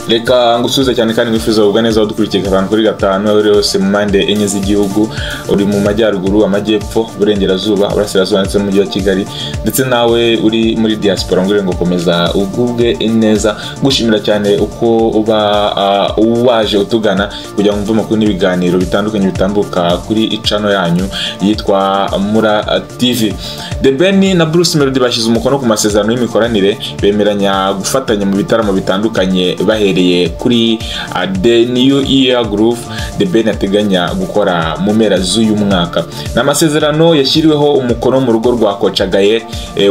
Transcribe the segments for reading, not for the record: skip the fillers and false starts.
Reka ngusuze cyane kandi ngwifuza ubwa neza wadukurikiye abantu kuri gatanu uri hose mu mande enye z'igihugu, uri mu majyaruguru, amajyepfo, burengerazuba, burasirazuba ndetse n'umujyi wa Kigali, ndetse nawe uri muri diaspora ngure ngo komeza ugubwe neza. Gushimira cyane uko uba waje utugana kugira ngo mvume amakuru n'ibiganiro bitandukanye bitambuka kuri channel yanyu yitwa Mura TV. The Ben na Bruce Melody bashize umukono ku masezerano y'imikoranire, bemeranya gufatanya mu bitaramo bitandukanye bahereye kuri The New Year Groove The Ben ateganya gukora mu mpera z'uyu mwaka. N'amasezerano yashyiriweho umukono mu rugo rwa Kocagaye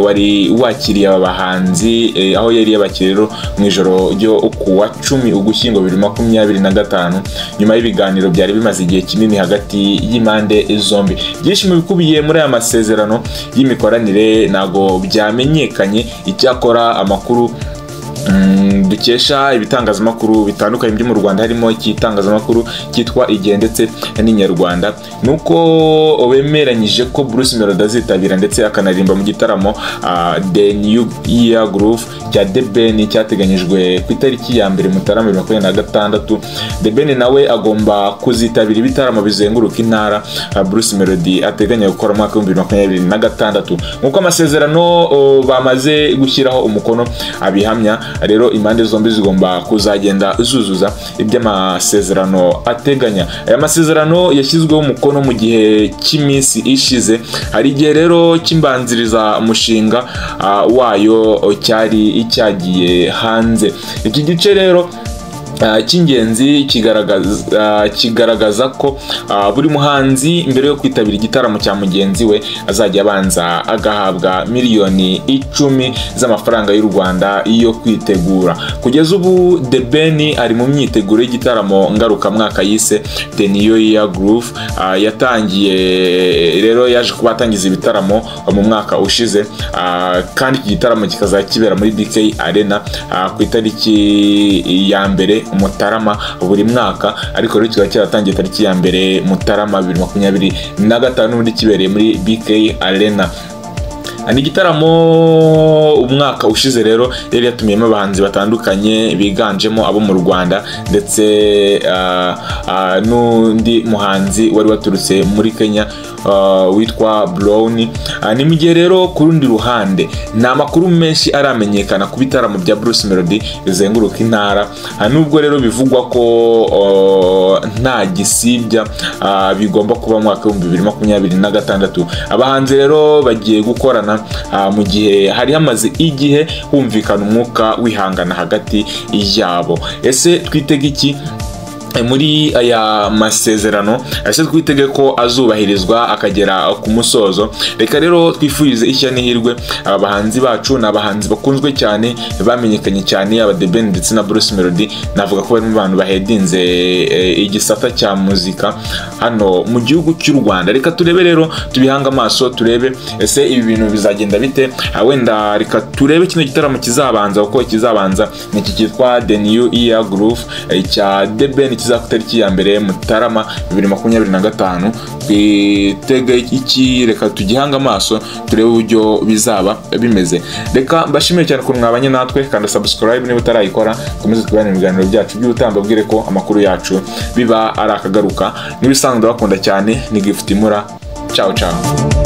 wari wakiriye abahanzi aho yari yabakiriro mu ijoro ryo kuwa 10 Ugushyingo 2025 nyuma y'ibiganiro byari bimaze igihe kinini hagati y'imande zombi. Byinshi mu bikubiye muri aya masezerano y'imikoranire nago byamenyekanye. Icyakora amakuru dukesha ibitangazamakuru bitandukanye byo mu Rwanda harimo ikitangazamakuru cyitwa Igihe ndetse n'Inyarwanda nuko bemeranyije ko Bruce Melody azitabira ndetse akanarimba mu gitaramo The New Year Groove cya The Ben cyateganyijwe ku itariki ya 1 Mutarama 2026. The Ben nawe agomba kuzitabira ibitaramo bizenguruka intara Bruce Melody ateganya gukora mu mwaka 2026 nkuko amasezerano bamaze gushyiraho umukono abihamya. Rero impande zombi zigomba kuzagenda zuzuza iby'amasezerano ateganya. Aya masezerano yashyizweho umukono mu gihe cy'iminsi ishize, hari igihe rero cy'imbanziriza umushinga wayo cyari icyagiye hanze. Iki gice rero cy'ingenzi kigaragaza ko buri muhanzi mbere yo kwitabira igitaramo cya mugenzi we azajya abanza agahabwa miliyoni 10 z'amafaranga y'u Rwanda iyo kwitegura. Kugeza ubu The Ben ari mu myiteguro y'igitaramo ngaruka mwaka yise The New Year Groove. Yatangiye rero yaje kubatangiza ibitaramo mu mwaka ushize, kandi iki gitaramo kikazakibera muri BK Arena ku itariki ya mbere Mutarama buri mwaka, ariko rero kikaba cyaratangiye tariki ya 1 Mutarama 2025 n'ubundi kibereye muri BK Arena. Ani gitaramo umwaka ushize rero yari yatumiyemo abahanzi batandukanye biganjemo abo mu Rwanda ndetse n'undi muhanzi wari waturutse muri Kenya witwa Brown. Ni mu gihe rero ku rundi ruhande nta makuru menshi aramenyekana ku bitaramo bya Bruce Melody bizenguruka intara, nubwo rero bivugwa ko nta gisibya bigomba kuba mu mwaka 2026. Abahanzi rero bagiye gukorana mu gihe hari hamaze igihe humvikana umwuka wihangana hagati yabo. Ese twitege iki muri aya masezerano? Ese twitege ko azubahirizwa akagera ku musozo? Reka rero twifurize ishya n'ihirwe abahanzi bacu, n'abahanzi bakunzwe cyane bamenyekanye cyane aba The Ben ndetse na Bruce Melody. Navuga ko bari mu bantu bahedinze igisata cya muzika hano mu gihugu cy'u Rwanda. Reka turebe rero, tubihanga amaso turebe ese ibi bintu bizagenda bite. Wenda reka turebe kino gitaramo kizabanza, uko kizabanza ni iki cyitwa The New Year Groove cya The Ben ku tariki ya 1 Mutarama 2025. Twitege iki? Reka tugihanga amaso turebe uburyo bizaba bimeze. Reka mbashimire cyane ko mwabanye natwe, kandi subscribe niba utarayikora, komeze tubane mu biganiro byacu by'ubutambabwire ko amakuru yacu biba ari akagaruka. Nibisanzwe bakunda cyane ni Gift Mura. Ciao ciao.